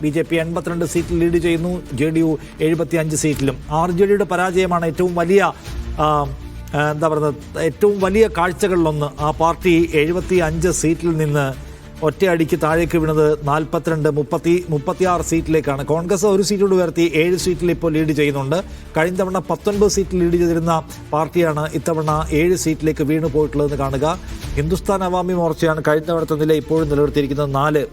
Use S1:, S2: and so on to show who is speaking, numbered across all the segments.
S1: BJP 82 സീറ്റിൽ lead ചെയ്യുന്നു, JDU 75 സീറ്റിലും. RJDയുടെ പരാജയമാണ് ഏറ്റവും വലിയ ഏറ്റവും വലിയ കാഴ്ചകളിലൊന്ന്. ആ പാർട്ടി 75 സീറ്റിൽ നിന്ന് ഒറ്റയടിക്ക് താഴേക്ക് വീണത് 36 സീറ്റിലേക്കാണ്. കോൺഗ്രസ് ഒരു സീറ്റോട് ഉയർത്തി 7 സീറ്റിൽ ഇപ്പോൾ ലീഡ് ചെയ്യുന്നുണ്ട്. കഴിഞ്ഞ തവണ 19 സീറ്റിൽ ലീഡ് ചെയ്തിരുന്ന പാർട്ടിയാണ് ഇത്തവണ 7 സീറ്റിലേക്ക് വീണു പോയിട്ടുള്ളതെന്ന് കാണുക. ഹിന്ദുസ്ഥാൻ അവാമി മോർച്ചയാണ് കഴിഞ്ഞ തവണത്തെ നില ഇപ്പോഴും നിലനിർത്തിയിരിക്കുന്നത്. 4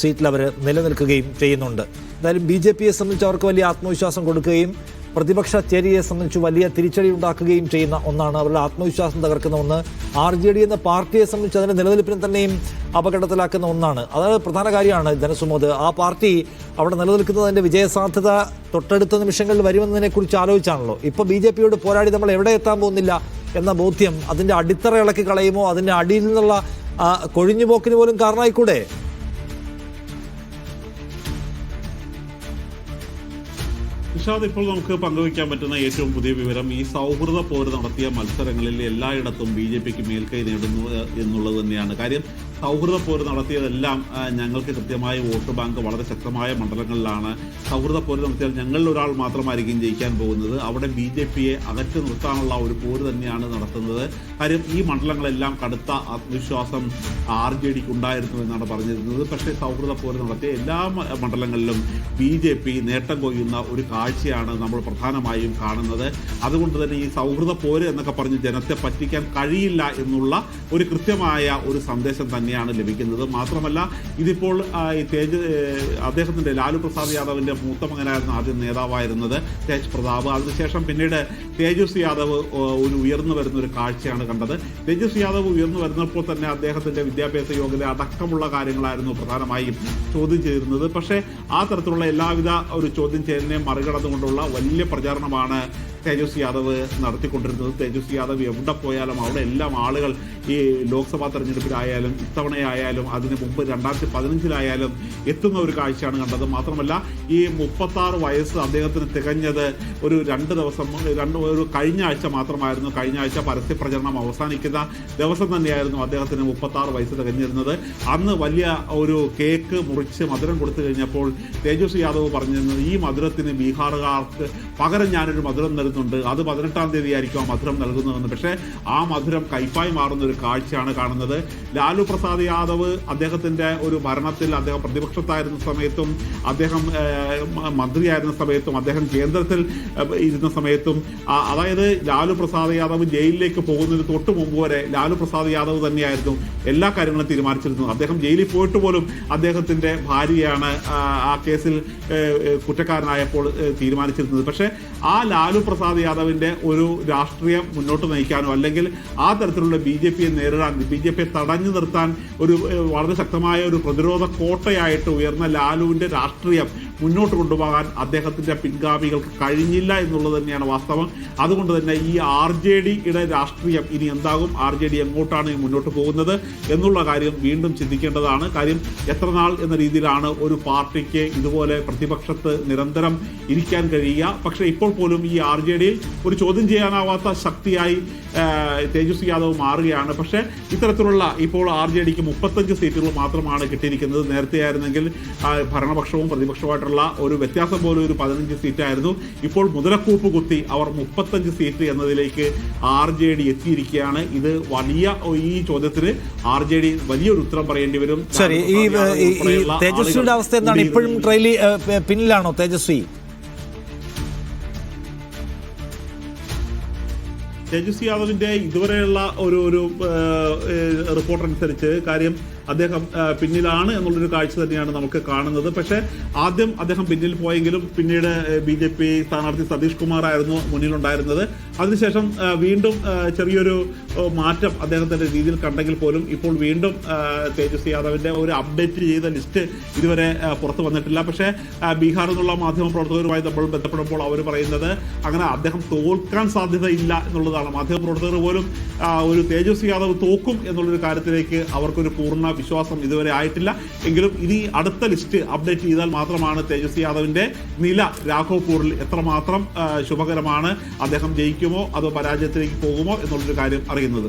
S1: സീറ്റിൽ അവർ നിലനിൽക്കുകയും ചെയ്യുന്നുണ്ട്. എന്തായാലും BJPയെ സംബന്ധിച്ച് അവർക്ക് വലിയ ആത്മവിശ്വാസം കൊടുക്കുകയും പ്രതിപക്ഷ ചേരിയെ സംബന്ധിച്ച് വലിയ തിരിച്ചടി ഉണ്ടാക്കുകയും ചെയ്യുന്ന ഒന്നാണ്. അവരുടെ ആത്മവിശ്വാസം തകർക്കുന്ന ഒന്ന്. RJD എന്ന പാർട്ടിയെ സംബന്ധിച്ച് അതിൻ്റെ നിലനിൽപ്പിനെ തന്നെയും അപകടത്തിലാക്കുന്ന ഒന്നാണ്. അതാണ് പ്രധാന കാര്യമാണ് ധനസുമോദ്. ആ പാർട്ടി അവിടെ നിലനിൽക്കുന്നതിൻ്റെ വിജയസാധ്യത തൊട്ടടുത്ത നിമിഷങ്ങളിൽ വരുമെന്നതിനെക്കുറിച്ച് ആലോചിച്ചാണല്ലോ. ഇപ്പോൾ BJPയോട് പോരാടി നമ്മൾ എവിടെ എത്താൻ പോകുന്നില്ല എന്ന ബോധ്യം അതിൻ്റെ അടിത്തറ ഇളക്കി കളയുമോ, അതിൻ്റെ അടിയിൽ നിന്നുള്ള കൊഴിഞ്ഞുപോക്കിന് പോലും കാരണമായിക്കൂടെ?
S2: നിഷാദ്, ഇപ്പോൾ നമുക്ക് പങ്കുവയ്ക്കാൻ പറ്റുന്ന ഏറ്റവും പുതിയ വിവരം, ഈ സൗഹൃദ പോര് നടത്തിയ മത്സരങ്ങളിൽ എല്ലായിടത്തും BJPക്ക് മേൽക്കൈ നേടുന്നു എന്നുള്ളത് തന്നെയാണ് കാര്യം. സൗഹൃദ പോര് നടത്തിയതെല്ലാം ഞങ്ങൾക്ക് കൃത്യമായ വോട്ട് ബാങ്ക് വളരെ ശക്തമായ മണ്ഡലങ്ങളിലാണ്. സൗഹൃദ പോര് നടത്തിയാൽ ഞങ്ങളിൽ ഒരാൾ മാത്രമായിരിക്കും ജയിക്കാൻ പോകുന്നത്. അവിടെ BJPയെ അകറ്റി നിർത്താനുള്ള ഒരു പോര് തന്നെയാണ് നടത്തുന്നത്. കാര്യം ഈ മണ്ഡലങ്ങളെല്ലാം കടുത്ത ആത്മവിശ്വാസം RJDക്ക് ഉണ്ടായിരുന്നു എന്നാണ് പറഞ്ഞിരുന്നത്. പക്ഷേ സൗഹൃദ പോര് നടത്തിയ എല്ലാ മണ്ഡലങ്ങളിലും BJP നേട്ടം കൊയ്യുന്ന ഒരു കാഴ്ചയാണ് നമ്മൾ പ്രധാനമായും കാണുന്നത്. അതുകൊണ്ട് തന്നെ ഈ സൗഹൃദ പോര് എന്നൊക്കെ പറഞ്ഞ് ജനത്തെ പറ്റിക്കാൻ കഴിയില്ല എന്നുള്ള ഒരു കൃത്യമായ ഒരു സന്ദേശം തന്നെയാണ് ലഭിക്കുന്നത്. മാത്രമല്ല, ഇതിപ്പോൾ അദ്ദേഹത്തിൻ്റെ ലാലു പ്രസാദ് യാദവിൻ്റെ മൂത്ത മകനായിരുന്നു ആദ്യം നേതാവായിരുന്നത് തേജ് പ്രതാപ്. അതിനുശേഷം പിന്നീട് തേജസ്വി യാദവ് ഒരു ഉയർന്നു വരുന്ന ഒരു കാഴ്ചയാണ് കണ്ടത്. തേജസ്വി യാദവ് ഉയർന്നു വരുന്നപ്പോൾ തന്നെ അദ്ദേഹത്തിൻ്റെ വിദ്യാഭ്യാസ യോഗ്യത അടക്കമുള്ള കാര്യങ്ങളായിരുന്നു പ്രധാനമായും ചോദ്യം ചെയ്തിരുന്നത്. പക്ഷേ ആ തരത്തിലുള്ള എല്ലാവിധ ഒരു ചോദ്യം ചെയ്യലിനെ മറികടന്നുകൊണ്ടുള്ള വലിയ പ്രചാരണമാണ് തേജസ്വി യാദവ് നടത്തിക്കൊണ്ടിരുന്നത്. തേജസ്വി യാദവ് എവിടെ പോയാലും അവിടെ എല്ലാം ആളുകൾ ഈ ലോക്സഭാ തെരഞ്ഞെടുപ്പിലായാലും ഇത്തവണയായാലും അതിന് മുമ്പ് 2015 എത്തുന്ന ഒരു കാഴ്ചയാണ് കണ്ടത്. മാത്രമല്ല, ഈ 36 വയസ്സ് അദ്ദേഹത്തിന് തികഞ്ഞത് ഒരു 2 ദിവസം ഒരു കഴിഞ്ഞ ആഴ്ച മാത്രമായിരുന്നു. കഴിഞ്ഞ ആഴ്ച പരസ്യ പ്രചരണം അവസാനിക്കുന്ന ദിവസം തന്നെയായിരുന്നു അദ്ദേഹത്തിന് 36 വയസ്സ് തികഞ്ഞിരുന്നത്. അന്ന് വലിയ ഒരു കേക്ക് മുറിച്ച് മധുരം കൊടുത്തു കഴിഞ്ഞപ്പോൾ തേജസ്വി യാദവ് പറഞ്ഞിരുന്നത്, ഈ മധുരത്തിന് ബീഹാറുകാർക്ക് പകരം ഞാനൊരു മധുരം നൽകുന്നുണ്ട്, അത് 18-ാം തീയതി ആയിരിക്കും ആ മധുരം നൽകുന്നതെന്ന്. പക്ഷേ ആ മധുരം കയ്പായി മാറുന്ന ഒരു കാഴ്ചയാണ് കാണുന്നത്. ലാലു പ്രസാദ് യാദവ് അദ്ദേഹത്തിൻ്റെ ഒരു ഭരണത്തിൽ അദ്ദേഹം പ്രതിപക്ഷത്തായിരുന്ന സമയത്തും അദ്ദേഹം മന്ത്രിയായിരുന്ന സമയത്തും അദ്ദേഹം കേന്ദ്രത്തിൽ ഇരുന്ന സമയത്തും അതായത് ലാലു പ്രസാദ് യാദവ് ജയിലിലേക്ക് പോകുന്നതിന് തൊട്ട് മുമ്പ് വരെ ലാലു പ്രസാദ് യാദവ് തന്നെയായിരുന്നു എല്ലാ കാര്യങ്ങളും തീരുമാനിച്ചിരുന്നത്. അദ്ദേഹം ജയിലിൽ പോയിട്ട് പോലും അദ്ദേഹത്തിൻ്റെ ഭാര്യയാണ് ആ കേസിൽ കുറ്റക്കാരനായപ്പോൾ തീരുമാനിച്ചിരുന്നത്. പക്ഷേ ആ ലാലു പ്രസാദ് യാദവിൻ്റെ ഒരു രാഷ്ട്രീയം മുന്നോട്ട് നയിക്കാനോ അല്ലെങ്കിൽ ആ തരത്തിലുള്ള BJPയെ നേരിടാൻ, BJPയെ തടഞ്ഞു നിർത്താൻ ഒരു വളരെ ശക്തമായ ഒരു പ്രതിരോധ കോട്ടയായിട്ട് ഉയർന്ന ലാലുവിൻ്റെ രാഷ്ട്രീയം മുന്നോട്ട് കൊണ്ടുപോകാൻ അദ്ദേഹത്തിൻ്റെ പിൻഗാമികൾക്ക് കഴിഞ്ഞില്ല എന്നുള്ളത് തന്നെയാണ് വാസ്തവം. അതുകൊണ്ട് തന്നെ ഈ RJDയുടെ രാഷ്ട്രീയം ഇനി എന്താകും, RJD എങ്ങോട്ടാണ് മുന്നോട്ട് പോകുന്നത് എന്നുള്ള കാര്യം വീണ്ടും ചിന്തിക്കേണ്ടതാണ്. കാര്യം എത്ര നാൾ എന്ന രീതിയിലാണ് ഒരു പാർട്ടിക്ക് ഇതുപോലെ പ്രതിപക്ഷത്ത് നിരന്തരം ഇരിക്കാൻ കഴിയുക. പക്ഷേ ഇപ്പോൾ പോലും ഈ RJDയിൽ ഒരു ചോദ്യം ചെയ്യാനാവാത്ത ശക്തിയായി തേജസ്വി യാദവ് മാറുകയാണ്. പക്ഷേ ഇത്തരത്തിലുള്ള ഇപ്പോൾ RJDക്ക് 35 സീറ്റുകൾ മാത്രമാണ് കിട്ടിയിരിക്കുന്നത്. നേരത്തെ ആയിരുന്നെങ്കിൽ ഭരണപക്ഷവും പ്രതിപക്ഷവുമായിട്ടുള്ള ഒരു വ്യത്യാസം പോലും ഒരു 15 സീറ്റായിരുന്നു. ഇപ്പോൾ മുതലക്കൂപ്പ് കുത്തി അവർ 35 സീറ്റ് എന്നതിലേക്ക് RJD എത്തിയിരിക്കുകയാണ്. ഇത് വലിയ ഈ ചോദ്യത്തിന് RJD വലിയൊരു ഉത്തരം പറയേണ്ടി വരും.
S1: ശരി, ഈ തേജസ്വിയുടെ അവസ്ഥ എന്താണ്? ഇപ്പോഴും ട്രെയിലി പിന്നിലാണോ തേജസ്വി?
S2: തേജസ്വി യാദവിൻ്റെ ഇതുവരെയുള്ള ഒരു റിപ്പോർട്ട് അനുസരിച്ച് കാര്യം അദ്ദേഹം പിന്നിലാണ് എന്നുള്ളൊരു കാഴ്ച തന്നെയാണ് നമുക്ക് കാണുന്നത്. പക്ഷേ ആദ്യം അദ്ദേഹം പിന്നിൽ പോയെങ്കിലും പിന്നീട് BJP സ്ഥാനാർത്ഥി സതീഷ് കുമാർ ആയിരുന്നു മുന്നിലുണ്ടായിരുന്നത്. അതിനുശേഷം വീണ്ടും ചെറിയൊരു മാറ്റം അദ്ദേഹത്തിൻ്റെ രീതിയിൽ കണ്ടെങ്കിൽ പോലും ഇപ്പോൾ വീണ്ടും തേജസ്വി യാദവിൻ്റെ ഒരു അപ്ഡേറ്റ് ചെയ്ത ലിസ്റ്റ് ഇതുവരെ പുറത്തു വന്നിട്ടില്ല. പക്ഷേ ബീഹാറിൽ നിന്നുള്ള മാധ്യമപ്രവർത്തകരുമായി നമ്മൾ ബന്ധപ്പെടുമ്പോൾ അവർ പറയുന്നത് അങ്ങനെ അദ്ദേഹം തോൽക്കാൻ സാധ്യതയില്ല എന്നുള്ളതാണ്. മാധ്യമപ്രവർത്തകർ പോലും ഒരു തേജസ്വി യാദവ് തോക്കും എന്നുള്ളൊരു കാര്യത്തിലേക്ക് അവർക്കൊരു പൂർണ്ണ വിശ്വാസം ഇതുവരെ ആയിട്ടില്ല. എങ്കിലും ഇനി അടുത്ത ലിസ്റ്റ് അപ്ഡേറ്റ് ചെയ്താൽ മാത്രമാണ് തേജസ്വി യാദവിൻ്റെ നില രാഘവ്പൂരിൽ എത്രമാത്രം ശുഭകരമാണ്, അദ്ദേഹം ജയിക്കുമോ അതോ പരാജയത്തിലേക്ക് പോകുമോ എന്നുള്ളൊരു കാര്യം അറിയുന്നത്.